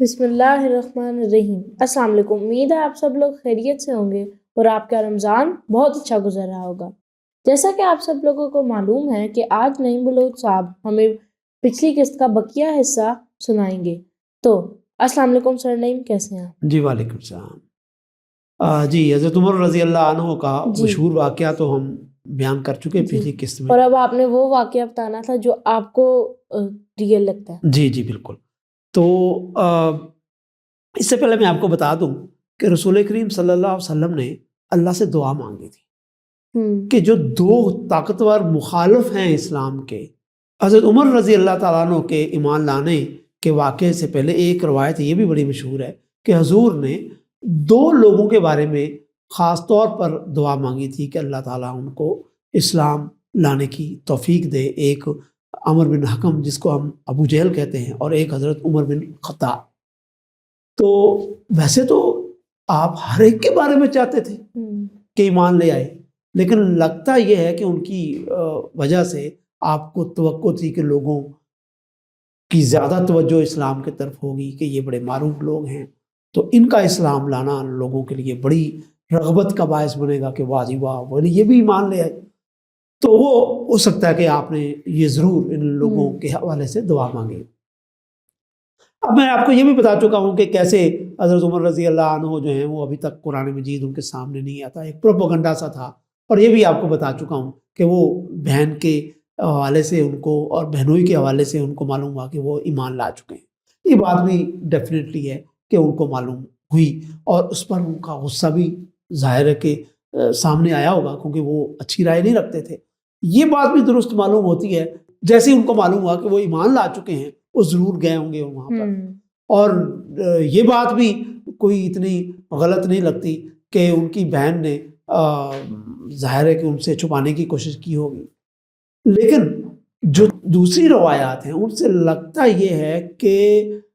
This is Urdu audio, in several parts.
بسم اللہ الرحمن الرحیم۔ السلام علیکم، امید ہے آپ سب لوگ خیریت سے ہوں گے اور آپ کا رمضان بہت اچھا گزر رہا ہوگا۔ جیسا کہ آپ سب لوگوں کو معلوم ہے کہ آج نعیم بلوچ صاحب ہمیں پچھلی قسط کا بقیہ حصہ سنائیں گے۔ تو السلام علیکم سر نعیم، کیسے ہیں آپ؟ جی وعلیکم السلام۔ جی حضرت عمر رضی اللہ عنہ کا جی مشہور واقعہ تو ہم بیان کر چکے جی، پچھلی قسط میں۔ اور اب آپ نے وہ واقعہ بتانا تھا جو آپ کو ریئل لگتا ہے۔ جی جی بالکل۔ تو اس سے پہلے میں آپ کو بتا دوں کہ رسول کریم صلی اللہ علیہ وسلم نے اللہ سے دعا مانگی تھی کہ جو دو طاقتور مخالف ہیں اسلام کے، حضرت عمر رضی اللہ تعالیٰ عنہ کے ایمان لانے کے واقعے سے پہلے ایک روایت یہ بھی بڑی مشہور ہے کہ حضور نے دو لوگوں کے بارے میں خاص طور پر دعا مانگی تھی کہ اللہ تعالیٰ ان کو اسلام لانے کی توفیق دے۔ ایک عمر بن حکم جس کو ہم ابو جہل کہتے ہیں، اور ایک حضرت عمر بن خطاب۔ تو ویسے تو آپ ہر ایک کے بارے میں چاہتے تھے کہ ایمان لے آئے، لیکن لگتا یہ ہے کہ ان کی وجہ سے آپ کو توقع تھی کہ لوگوں کی زیادہ توجہ اسلام کی طرف ہوگی کہ یہ بڑے معروف لوگ ہیں، تو ان کا اسلام لانا لوگوں کے لیے بڑی رغبت کا باعث بنے گا کہ واہ جی واہ وہ یہ بھی ایمان لے آئے۔ تو وہ ہو سکتا ہے کہ آپ نے یہ ضرور ان لوگوں کے حوالے سے دعا مانگی۔ اب میں آپ کو یہ بھی بتا چکا ہوں کہ کیسے حضرت عمر رضی اللہ عنہ جو ہیں وہ ابھی تک قرآن مجید ان کے سامنے نہیں آتا، ایک پروپیگنڈا سا تھا۔ اور یہ بھی آپ کو بتا چکا ہوں کہ وہ بہن کے حوالے سے ان کو اور بہنوئی کے حوالے سے ان کو معلوم ہوا کہ وہ ایمان لا چکے ہیں۔ یہ بات بھی ڈیفینیٹلی ہے کہ ان کو معلوم ہوئی، اور اس پر ان کا غصہ بھی ظاہر ہے کہ سامنے آیا ہوگا، کیونکہ وہ اچھی رائے نہیں رکھتے تھے۔ یہ بات بھی درست معلوم ہوتی ہے جیسے ان کو معلوم ہوا کہ وہ ایمان لا چکے ہیں، وہ ضرور گئے ہوں گے وہاں پر۔ اور یہ بات بھی کوئی اتنی غلط نہیں لگتی کہ ان کی بہن نے ظاہر ہے کہ ان سے چھپانے کی کوشش کی ہوگی، لیکن جو دوسری روایات ہیں ان سے لگتا یہ ہے کہ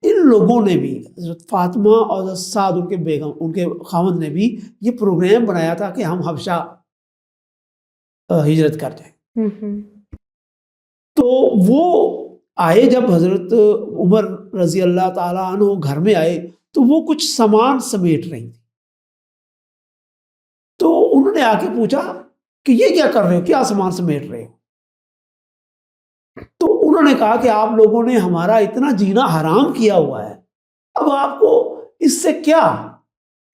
ان لوگوں نے بھی، حضرت فاطمہ اور حضرت سعد ان کے بیگم ان کے خاوند نے بھی یہ پروگرام بنایا تھا کہ ہم حبشہ ہجرت کر جائیں۔ تو وہ آئے، جب حضرت عمر رضی اللہ تعالیٰ عنہ گھر میں آئے تو وہ کچھ سامان سمیٹ رہی تھی۔ تو انہوں نے آ کے پوچھا کہ یہ کیا کر رہے ہو، کیا سامان سمیٹ رہے ہو؟ تو انہوں نے کہا کہ آپ لوگوں نے ہمارا اتنا جینا حرام کیا ہوا ہے، اب آپ کو اس سے کیا،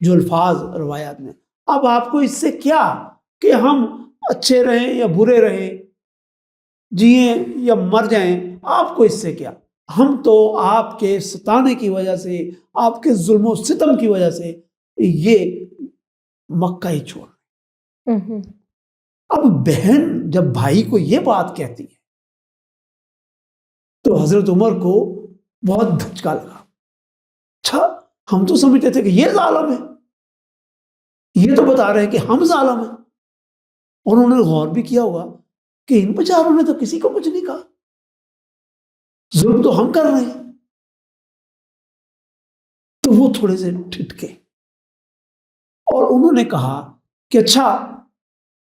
جو الفاظ روایات میں، اب آپ کو اس سے کیا کہ ہم اچھے رہیں یا برے رہیں، جئیں یا مر جائیں، آپ کو اس سے کیا؟ ہم تو آپ کے ستانے کی وجہ سے، آپ کے ظلم و ستم کی وجہ سے یہ مکہ ہی چھوڑ۔ اب بہن جب بھائی کو یہ بات کہتی ہے تو حضرت عمر کو بہت دھچکا لگا۔ اچھا، ہم تو سمجھتے تھے کہ یہ ظالم ہے، یہ تو بتا رہے ہیں کہ ہم ظالم ہیں۔ اور انہوں نے غور بھی کیا ہوگا کہ ان بیچاروں نے تو کسی کو کچھ نہیں کہا، ظلم تو ہم کر رہے ہیں۔ تو وہ تھوڑے سے ٹھٹکے اور انہوں نے کہا کہ اچھا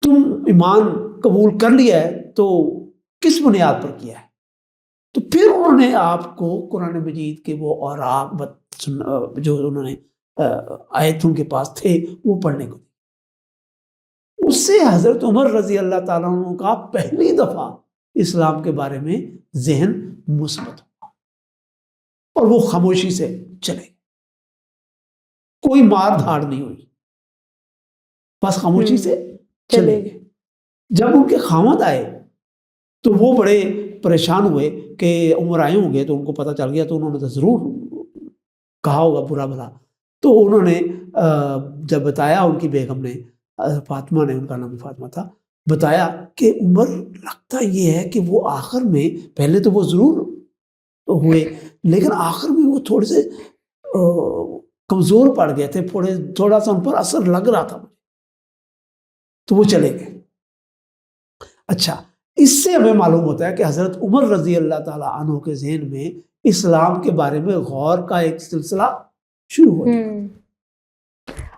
تم ایمان قبول کر لیا ہے تو کس بنیاد پر کیا ہے؟ تو پھر انہوں نے آپ کو قرآن مجید کے وہ اوراق جو انہوں نے آیت ان کے پاس تھے وہ پڑھنے کو۔ اس سے حضرت عمر رضی اللہ تعالیٰ عنہ کا پہلی دفعہ اسلام کے بارے میں ذہن مثبت ہوا، اور وہ خاموشی سے چلے، کوئی مار دھاڑ نہیں ہوئی، بس خاموشی سے چلے گئے۔ جب ان کے خاوند آئے تو وہ بڑے پریشان ہوئے کہ عمر آئے ہوں گے، تو ان کو پتہ چل گیا، تو انہوں نے تو ضرور کہا ہوگا برا بھلا۔ تو انہوں نے جب بتایا، ان کی بیگم نے، فاطمہ نے، ان کا نام فاطمہ تھا، بتایا کہ عمر لگتا یہ ہے کہ وہ آخر میں، پہلے تو وہ ضرور ہوئے لیکن آخر میں وہ تھوڑے سے کمزور پڑ گئے تھے، تھوڑا سا ان پر اثر لگ رہا تھا، تو وہ چلے گئے۔ اچھا، اس سے ہمیں معلوم ہوتا ہے کہ حضرت عمر رضی اللہ تعالیٰ عنہ کے ذہن میں اسلام کے بارے میں غور کا ایک سلسلہ شروع ہو گیا۔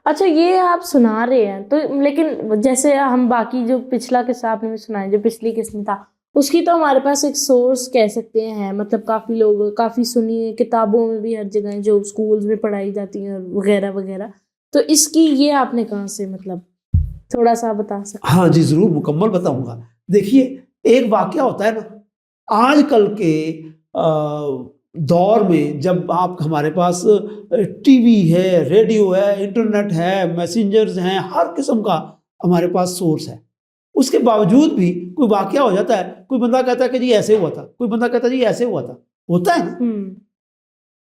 اچھا، یہ آپ سنا رہے ہیں تو لیکن جیسے ہم باقی جو پچھلا قصہ آپ نے سنایا، جو پچھلی قسم تھا، اس کی تو ہمارے پاس ایک سورس کہہ سکتے ہیں، مطلب کافی لوگ کافی سنی ہے، کتابوں میں بھی ہر جگہ جو اسکولز میں پڑھائی جاتی ہیں وغیرہ وغیرہ. تو اس کی یہ آپ نے کہاں سے مطلب تھوڑا سا بتا سکتے؟ ہاں جی ضرور مکمل بتاؤں گا. دیکھیے ایک واقعہ ہوتا ہے نا آج کل کے دور میں، جب آپ ہمارے پاس ٹی وی ہے، ریڈیو ہے، انٹرنیٹ ہے، میسنجرز ہیں، ہر قسم کا ہمارے پاس سورس ہے، اس کے باوجود بھی کوئی واقعہ ہو جاتا ہے، کوئی بندہ کہتا ہے کہ جی ایسے ہوا تھا، کوئی بندہ کہتا ہے جی ایسے ہوا تھا، ہوتا ہے نا.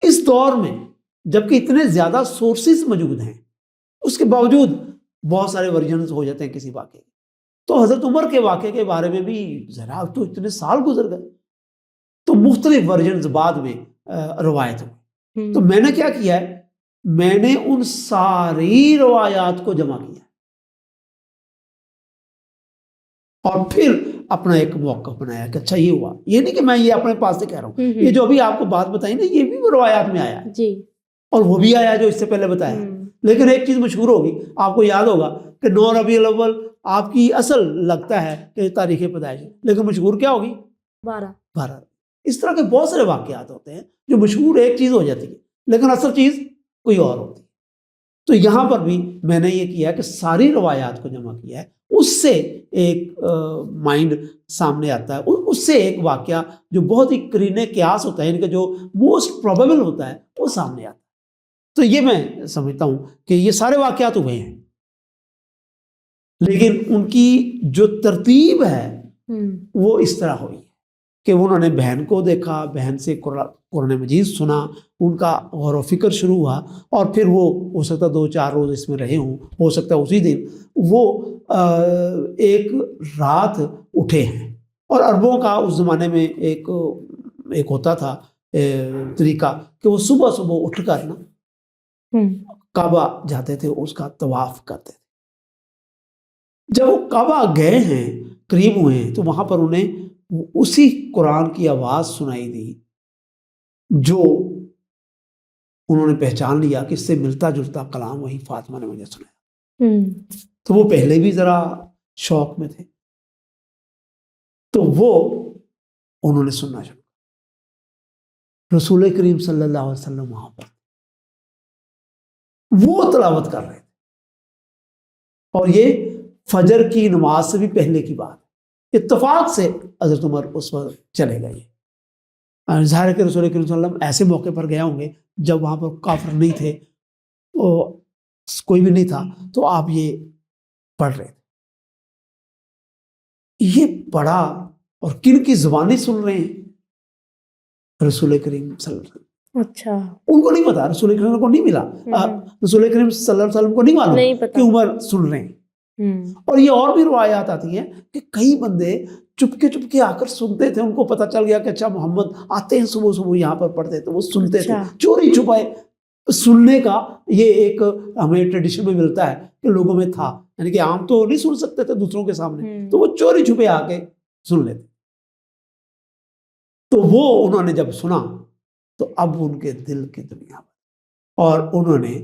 اس دور میں جبکہ اتنے زیادہ سورسز موجود ہیں، اس کے باوجود بہت سارے ورژنز ہو جاتے ہیں کسی واقعے کے. تو حضرت عمر کے واقعے کے بارے میں بھی ذرا تو اتنے سال گزر گئے تو مختلف ورژنز بعد میں روایت ہوئی. تو میں نے کیا کیا ہے، میں نے ان ساری روایات کو جمع کیا اور پھر اپنا ایک موقع بنایا کہ اچھا یہ ہوا. یہ نہیں کہ میں یہ اپنے پاس سے کہہ رہا ہوں، یہ جو ابھی آپ کو بات بتائی نا یہ بھی روایات میں آیا جی، اور وہ بھی آیا جو اس سے پہلے بتایا. لیکن ایک چیز مشہور ہوگی، آپ کو یاد ہوگا کہ 9 ربیع الاول آپ کی اصل لگتا ہے کہ تاریخ پیدائش، لیکن مشہور کیا ہوگی؟ 12. اس طرح کے بہت سارے واقعات ہوتے ہیں جو مشہور ایک چیز ہو جاتی ہے لیکن اصل چیز کوئی اور ہوتی ہے. تو یہاں پر بھی میں نے یہ کیا کہ ساری روایات کو جمع کیا ہے، اس سے ایک مائنڈ سامنے آتا ہے، اس سے ایک واقعہ جو بہت ہی قرین قیاس ہوتا ہے، ان کا جو موسٹ پروبیبل ہوتا ہے وہ سامنے آتا ہے. تو یہ میں سمجھتا ہوں کہ یہ سارے واقعات ہوئے ہیں، لیکن ان کی جو ترتیب ہے وہ اس طرح ہوئی کہ انہوں نے بہن کو دیکھا، بہن سے قرآن مجید سنا، ان کا غور و فکر شروع ہوا، اور پھر وہ ہو سکتا 2-4 روز اس میں رہے ہوں، ہو سکتا اسی دن وہ ایک رات اٹھے ہیں. اور عربوں کا اس زمانے میں ایک ہوتا تھا طریقہ کہ وہ صبح صبح اٹھ کر نا کعبہ جاتے تھے، اس کا طواف کرتے تھے. جب وہ کعبہ گئے ہیں، قریب ہوئے ہیں، تو وہاں پر انہیں اسی قرآن کی آواز سنائی دی جو انہوں نے پہچان لیا کہ اس سے ملتا جلتا کلام وہی فاطمہ نے مجھے سنایا. تو وہ پہلے بھی ذرا شوق میں تھے، تو وہ انہوں نے سننا شروع. رسول کریم صلی اللہ علیہ وسلم وہاں پر وہ تلاوت کر رہے تھے، اور یہ فجر کی نماز سے بھی پہلے کی بات. اتفاق سے حضرت عمر اس وقت چلے گئے. ظاہر کہ رسول کریم صلی اللہ علیہ وسلم ایسے موقع پر گیا ہوں گے جب وہاں پر کافر نہیں تھے، کوئی بھی نہیں تھا، تو آپ یہ پڑھ رہے تھے. یہ پڑھا اور کن کی زبانی سن رہے ہیں؟ رسول کریم صلی اللہ علیہ وسلم. اچھا، ان کو نہیں پتا، رسول کریم کو نہیں ملا، رسول کریم صلی اللہ علیہ وسلم کو نہیں معلوم کہ عمر سن رہے ہیں. اور یہ اور بھی روایات آتی ہیں کہ کئی بندے چپکے آ کر سنتے تھے، ان کو پتہ چل گیا کہ اچھا محمد آتے ہیں صبح صبح یہاں پر پڑھتے تھے، وہ سنتے تھے چوری چھپائے. سننے کا یہ ایک ہمیں ٹریڈیشن میں ملتا ہے کہ لوگوں میں تھا، یعنی کہ عام تو نہیں سن سکتے تھے دوسروں کے سامنے، تو وہ چوری چھپے آ کے سن لیتے. تو وہ انہوں نے جب سنا تو اب ان کے دل کی دنیا میں، اور انہوں نے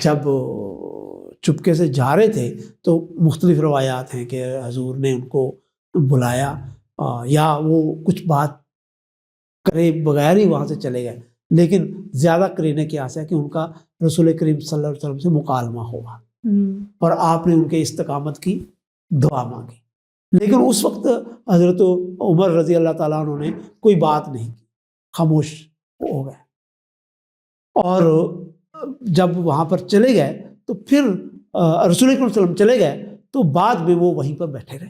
جب چپکے سے جا رہے تھے تو مختلف روایات ہیں کہ حضور نے ان کو بلایا، یا وہ کچھ بات کرے بغیر ہی وہاں سے چلے گئے، لیکن زیادہ قرینے کی آس ہے کہ ان کا رسول کریم صلی اللہ علیہ وسلم سے مکالمہ ہوا اور آپ نے ان کے استقامت کی دعا مانگی. لیکن اس وقت حضرت عمر رضی اللہ تعالیٰ عنہ نے کوئی بات نہیں کی، خاموش ہو گئے. اور جب وہاں پر چلے گئے تو پھر رسول اللہ علیہ وسلم چلے گئے تو بعد میں وہ وہیں پر بیٹھے رہے،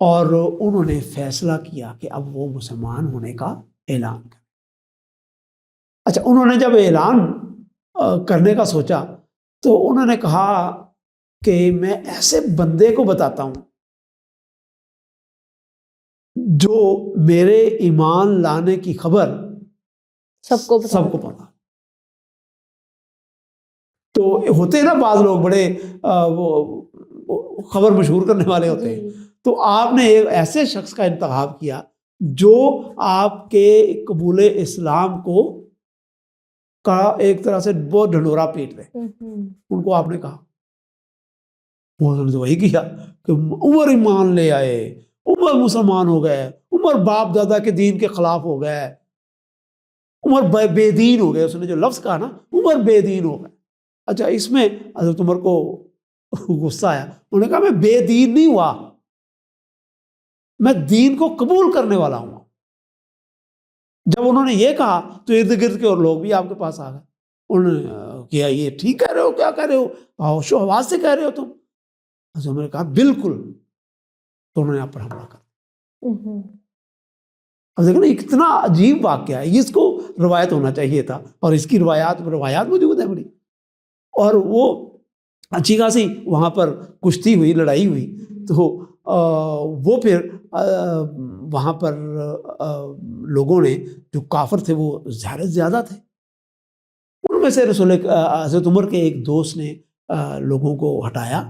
اور انہوں نے فیصلہ کیا کہ اب وہ مسلمان ہونے کا اعلان کریں. اچھا، انہوں نے جب اعلان کرنے کا سوچا تو انہوں نے کہا کہ میں ایسے بندے کو بتاتا ہوں جو میرے ایمان لانے کی خبر سب کو پتا. تو ہوتے ہیں نا بعض لوگ بڑے خبر مشہور کرنے والے ہوتے ہیں، تو آپ نے ایک ایسے شخص کا انتخاب کیا جو آپ کے قبول اسلام کو کا ایک طرح سے بہت ڈھنڈورا پیٹ دے. ان کو آپ نے کہا انہوں نے تو وہی کیا کہ عمر ایمان لے آئے، عمر مسلمان ہو گئے، عمر باپ دادا کے دین کے خلاف ہو گئے، عمر بے دین ہو گئے. اس نے جو لفظ کہا نا عمر بے دین ہو گئے. اچھا اس میں حضرت عمر کو غصہ آیا. انہوں نے کہا میں بے دین نہیں ہوا، میں دین کو قبول کرنے والا ہوں. جب انہوں نے یہ کہا تو ارد گرد کے اور لوگ بھی آپ کے پاس آ گئے. انہوں نے کیا یہ ٹھیک کہہ رہے ہو، کیا کہہ رہے ہو، ہوش و حواس سے کہہ رہے ہو تم؟ حضرت عمر نے کہا بالکل. تو انہوں نے آپ پر حملہ کر دیا. اب دیکھو نا اتنا عجیب واقعہ ہے، اس کو روایت ہونا چاہیے تھا، اور اس کی روایات موجود ہیں بڑی. اور وہ اچھی خاصی وہاں پر کشتی ہوئی، لڑائی ہوئی. تو وہ پھر وہاں پر لوگوں نے جو کافر تھے وہ زیادہ تھے. ان میں سے حضرت عمر کے ایک دوست نے لوگوں کو ہٹایا،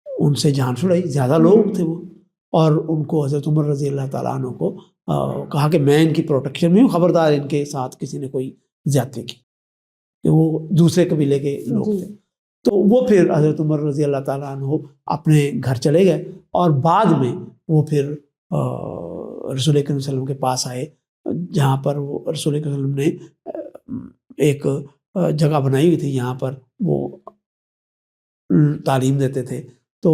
ان سے جان چھڑائی. زیادہ لوگ تھے وہ، اور ان کو حضرت عمر رضی اللہ تعالیٰ عنہ کو کہا کہ میں ان کی پروٹیکشن میں ہوں، خبردار ان کے ساتھ کسی نے کوئی زیادتی کی، کہ وہ دوسرے قبیلے کے لوگ تھے. تو وہ پھر حضرت عمر رضی اللہ تعالیٰ عنہ اپنے گھر چلے گئے، اور بعد میں وہ پھر رسول اکرم صلی اللہ علیہ وسلم کے پاس آئے، جہاں پر وہ رسول اکرم صلی اللہ علیہ وسلم نے ایک جگہ بنائی ہوئی تھی، یہاں پر وہ تعلیم دیتے تھے. تو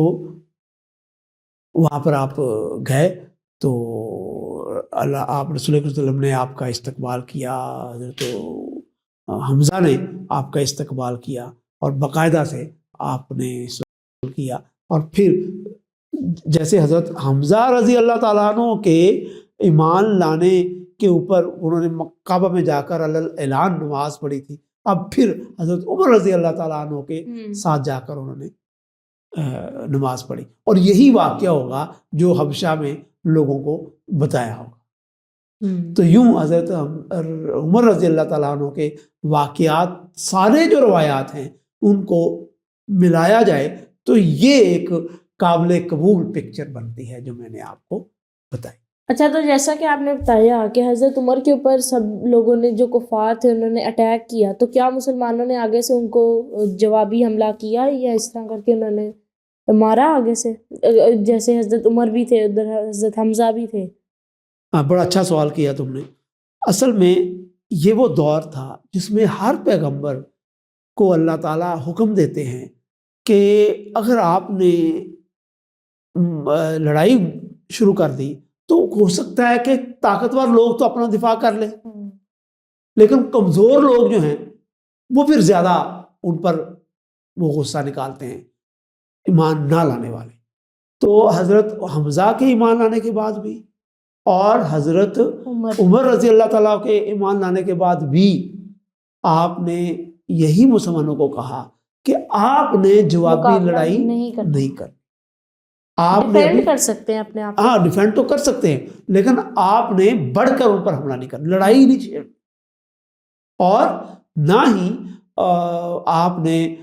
وہاں پر آپ گئے تو آپ رسول اکرم صلی اللہ علیہ وسلم نے آپ کا استقبال کیا، حضرت حمزہ نے آپ کا استقبال کیا، اور باقاعدہ سے آپ نے استقبال کیا. اور پھر جیسے حضرت حمزہ رضی اللہ تعالیٰ عنہ کے ایمان لانے کے اوپر انہوں نے کعبہ میں جا کر اعلان نماز پڑھی تھی، اب پھر حضرت عمر رضی اللہ تعالیٰ عنہ کے ساتھ جا کر انہوں نے نماز پڑھی. اور یہی واقعہ ہوگا جو حبشہ میں لوگوں کو بتایا ہوگا. تو یوں حضرت عمر رضی اللہ تعالیٰ عنہ کے واقعات، سارے جو روایات ہیں ان کو ملایا جائے تو یہ ایک قابل قبول پکچر بنتی ہے جو میں نے آپ کو بتائی. اچھا، تو جیسا کہ آپ نے بتایا کہ حضرت عمر کے اوپر سب لوگوں نے، جو کفار تھے، انہوں نے اٹیک کیا، تو کیا مسلمانوں نے آگے سے ان کو جوابی حملہ کیا، یا اس طرح کر کے انہوں نے مارا آگے سے، جیسے حضرت عمر بھی تھے، ادھر حضرت حمزہ بھی تھے؟ ہاں، بڑا اچھا سوال کیا تم نے. اصل میں یہ وہ دور تھا جس میں ہر پیغمبر کو اللہ تعالیٰ حکم دیتے ہیں کہ اگر آپ نے لڑائی شروع کر دی تو ہو سکتا ہے کہ طاقتور لوگ تو اپنا دفاع کر لیں، لیکن کمزور لوگ جو ہیں وہ پھر زیادہ ان پر وہ غصہ نکالتے ہیں، ایمان نہ لانے والے. تو حضرت حمزہ کے ایمان لانے کے بعد بھی اور حضرت عمر رضی اللہ تعالیٰ کے ایمان لانے کے بعد بھی آپ نے یہی مسلمانوں کو کہا کہ آپ نے جوابی لڑائی نہیں کرنی. آپ نے ڈیفینڈ کر سکتے ہیں اپنے آپ، ہاں ڈیفینڈ تو کر سکتے ہیں، لیکن آپ نے بڑھ کر ان پر حملہ نہیں کرنا، لڑائی نہیں چھیڑنی، اور نہ ہی آپ نے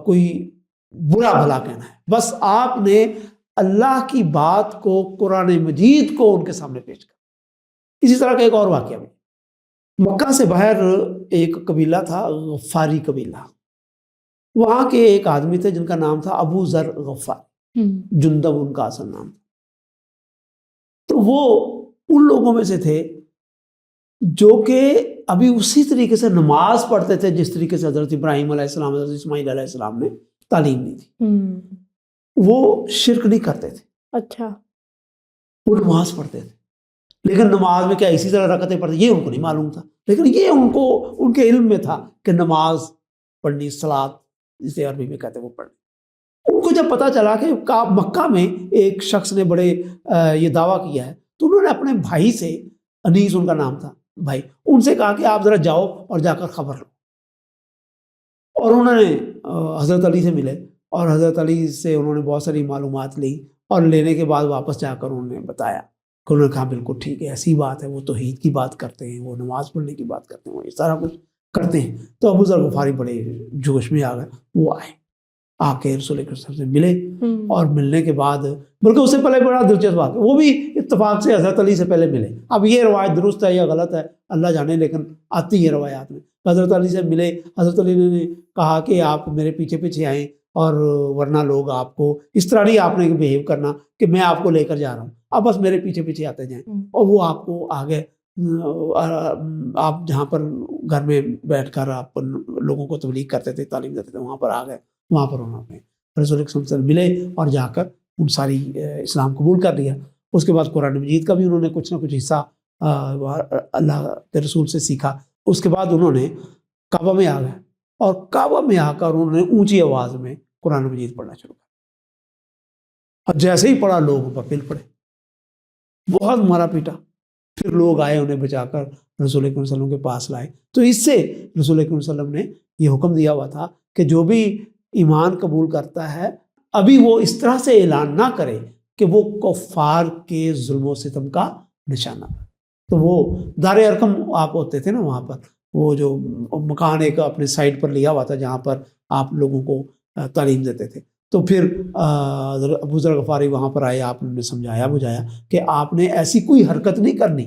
کوئی برا بھلا کہنا ہے. بس آپ نے اللہ کی بات کو، قرآن مجید کو ان کے سامنے پیش کر. اسی طرح کا ایک اور واقعہ بھی، مکہ سے باہر ایک قبیلہ تھا، غفاری قبیلہ. وہاں کے ایک آدمی تھے جن کا نام تھا ابو ذر غفار، جندب ان کا اصل نام. تو وہ ان لوگوں میں سے تھے جو کہ ابھی اسی طریقے سے نماز پڑھتے تھے جس طریقے سے حضرت ابراہیم علیہ السلام، حضرت اسماعیل علیہ السلام نے تعلیم دی تھی. وہ شرک نہیں کرتے تھے. اچھا، وہ نماز پڑھتے تھے، لیکن نماز میں کیا اسی طرح رکعتیں پڑھتے یہ ان کو نہیں معلوم تھا، لیکن یہ ان کو ان کے علم میں تھا کہ نماز پڑھنی، صلاۃ جسے عربی میں کہتے ہیں وہ پڑھنی. ان کو جب پتا چلا کہ مکہ میں ایک شخص نے بڑے یہ دعویٰ کیا ہے، تو انہوں نے اپنے بھائی سے، انیس ان کا نام تھا بھائی، ان سے کہا کہ آپ ذرا جاؤ اور جا کر خبر لو. اور انہوں نے حضرت علی سے ملے، اور حضرت علی سے انہوں نے بہت ساری معلومات لی، اور لینے کے بعد واپس جا کر انہوں نے بتایا کہ انہوں نے کہا بالکل ٹھیک ہے، ایسی بات ہے، وہ توحید کی بات کرتے ہیں، وہ نماز پڑھنے کی بات کرتے ہیں، وہ یہ سارا کچھ کرتے ہیں. تو ابو ذر غفاری بڑے جوش میں آ گئے. وہ آئے، آ کے رسول اکرم صلی اللہ علیہ وسلم سے ملے، اور ملنے کے بعد بلکہ اس سے پہلے بڑا دلچسپ بات ہے، وہ بھی اتفاق سے حضرت علی سے پہلے ملے. اب یہ روایت درست ہے یا غلط ہے اللہ جانے، لیکن آتی ہے روایات میں. حضرت علی سے ملے، حضرت علی نے کہا کہ آپ میرے پیچھے پیچھے آئیں. اور ورنہ لوگ آپ کو اس طرح نہیں آپ نے بیہیو کرنا کہ میں آپ کو لے کر جا رہا ہوں، آپ بس میرے پیچھے پیچھے آتے جائیں، اور وہ آپ کو آگے آپ جہاں پر گھر میں بیٹھ کر آپ لوگوں کو تبلیغ کرتے تھے، تعلیم دیتے تھے، وہاں پر آ گئے، وہاں پر انہوں نے رسول اکرم صلی اللہ علیہ وسلم ملے اور جا کر ان ساری اسلام قبول کر لیا۔ اس کے بعد قرآن مجید کا بھی انہوں نے کچھ نہ کچھ حصہ اللہ کے رسول سے سیکھا۔ اس کے بعد انہوں نے کعبہ میں آ گئے اور کعبہ میں آ کر انہوں نے اونچی آواز میں قرآن مجید پڑھنا شروع کیا، اور جیسے ہی پڑھا لوگ پر پل پڑے، بہت مارا پیٹا، پھر لوگ آئے انہیں بچا کر رسول اکرم صلی اللہ علیہ وسلم کے پاس لائے۔ تو اس سے رسول اکرم صلی اللہ علیہ وسلم نے یہ حکم دیا ہوا تھا کہ جو بھی ایمان قبول کرتا ہے ابھی وہ اس طرح سے اعلان نہ کرے کہ وہ کفار کے ظلم و ستم کا نشانہ۔ تو وہ دار ارقم آپ ہوتے تھے نا، وہاں پر وہ جو مکان ایک اپنے سائٹ پر لیا ہوا تھا جہاں پر آپ لوگوں کو تعلیم دیتے تھے، تو پھر ابو ذر غفاری وہاں پر آئے، آپ نے سمجھایا بجھایا کہ آپ نے ایسی کوئی حرکت نہیں کرنی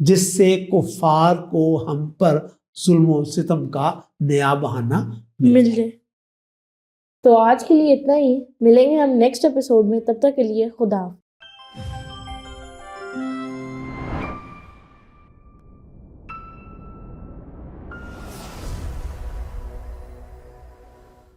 جس سے کفار کو ہم پر ظلم و ستم کا نیا بہانہ مل جائے۔ تو آج کے لیے اتنا ہی، ملیں گے ہم نیکسٹ ایپیسوڈ میں، تب تک کے لیے خدا حافظ۔